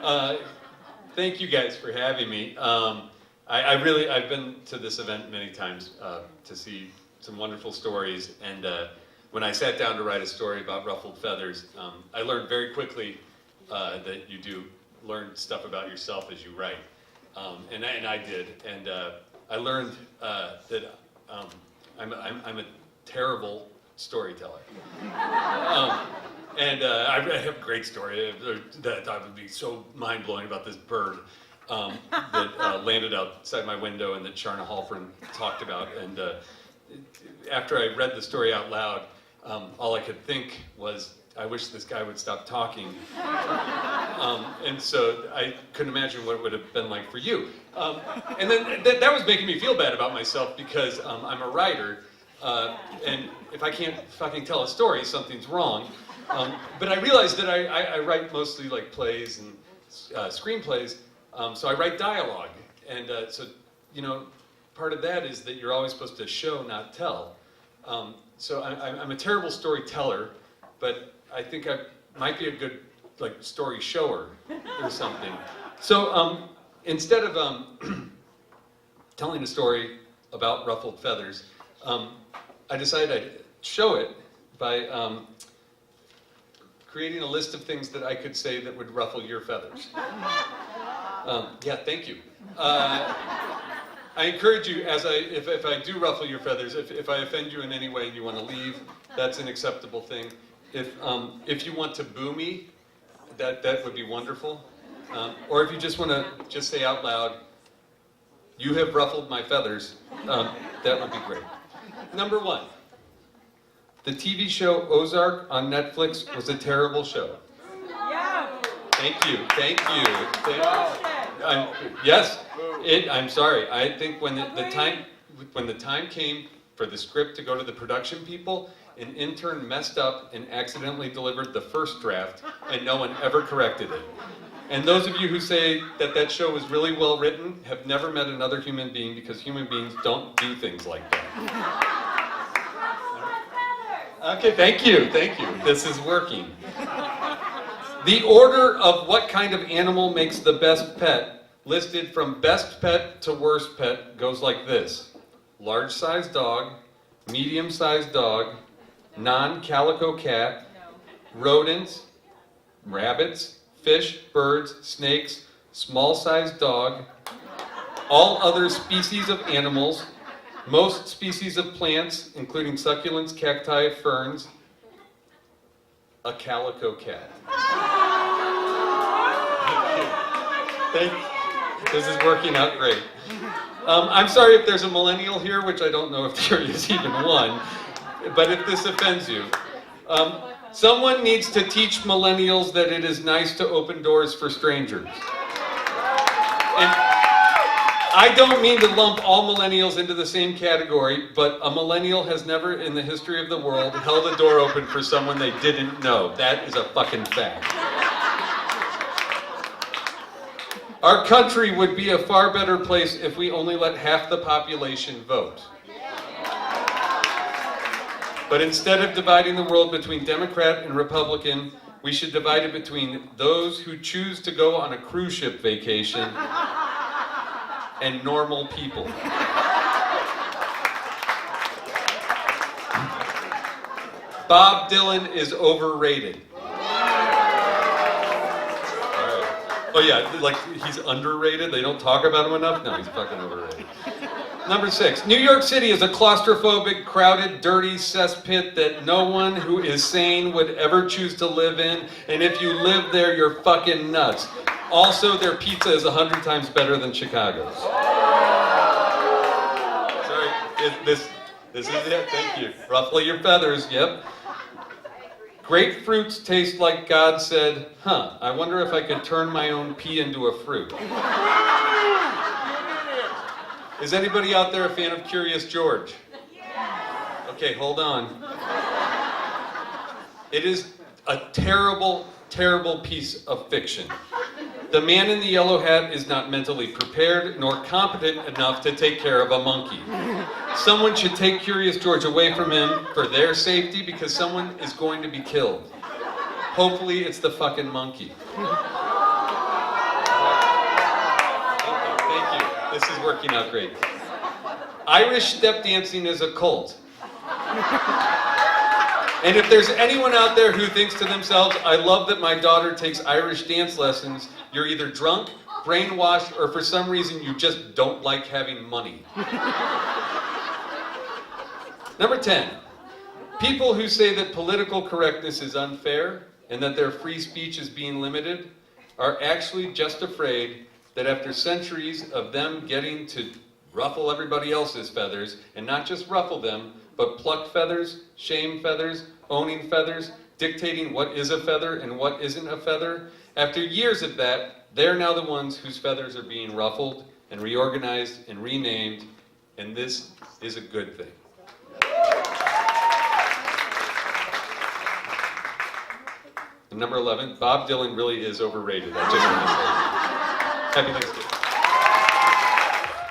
Uh, Thank you guys for having me. I've been to this event many times to see some wonderful stories, and when I sat down to write a story about ruffled feathers, I learned very quickly that you do learn stuff about yourself as you write, and I did, and I learned that I'm a terrible storyteller. I have a great story that I would be so mind-blowing about this bird that landed outside my window and that Charna Halpern talked about. And after I read the story out loud, all I could think was, I wish this guy would stop talking. And so I couldn't imagine what it would have been like for you. And then that was making me feel bad about myself because I'm a writer, and if I can't fucking tell a story, something's wrong. But I realized that I write mostly like plays and screenplays, so I write dialogue. And so, you know, part of that is that you're always supposed to show, not tell. So I'm a terrible storyteller, but I think I might be a good like story shower or something. So instead of telling a story about ruffled feathers, I decided I'd show it by creating a list of things that I could say that would ruffle your feathers. Yeah, thank you. I encourage you, if I do ruffle your feathers, if I offend you in any way and you want to leave, that's an acceptable thing. If you want to boo me, that would be wonderful. Or if you just want to just say out loud, "You have ruffled my feathers," that would be great. Number one. The TV show Ozark on Netflix was a terrible show. Yeah. Thank you. Yes, I'm sorry. I think when the time came for the script to go to the production people, an intern messed up and accidentally delivered the first draft, and no one ever corrected it. And those of you who say that show was really well written have never met another human being, because human beings don't do things like that. Okay, thank you. This is working. The order of what kind of animal makes the best pet, listed from best pet to worst pet, goes like this: large-sized dog, medium-sized dog, non-calico cat, rodents, rabbits, fish, birds, snakes, small-sized dog, all other species of animals, most species of plants, including succulents, cacti, ferns, a calico cat. Thank you. This is working out great. I'm sorry if there's a millennial here, which I don't know if there is even one, but if this offends you. Someone needs to teach millennials that it is nice to open doors for strangers. And I don't mean to lump all millennials into the same category, but a millennial has never in the history of the world held a door open for someone they didn't know. That is a fucking fact. Our country would be a far better place if we only let half the population vote. But instead of dividing the world between Democrat and Republican, we should divide it between those who choose to go on a cruise ship vacation and normal people. Bob Dylan is overrated. Oh yeah, like he's underrated? They don't talk about him enough? No, he's fucking overrated. Number 6, New York City is a claustrophobic, crowded, dirty cesspit that no one who is sane would ever choose to live in, and if you live there, you're fucking nuts. Also, their pizza is 100 times better than Chicago's. Sorry, this is it, thank you. Ruffle your feathers, yep. Grapefruits taste like God said, I wonder if I could turn my own pee into a fruit. Is anybody out there a fan of Curious George? Okay, hold on. It is a terrible, terrible piece of fiction. The man in the yellow hat is not mentally prepared nor competent enough to take care of a monkey. Someone should take Curious George away from him for their safety, because someone is going to be killed. Hopefully it's the fucking monkey. working out great. Irish step dancing is a cult. And if there's anyone out there who thinks to themselves, I love that my daughter takes Irish dance lessons, you're either drunk, brainwashed, or for some reason you just don't like having money. Number 10, people who say that political correctness is unfair and that their free speech is being limited are actually just afraid that after centuries of them getting to ruffle everybody else's feathers, and not just ruffle them, but pluck feathers, shame feathers, owning feathers, dictating what is a feather and what isn't a feather, after years of that, they're now the ones whose feathers are being ruffled and reorganized and renamed, and this is a good thing. And number 11, Bob Dylan really is overrated. I just want to say. Happy Thanksgiving.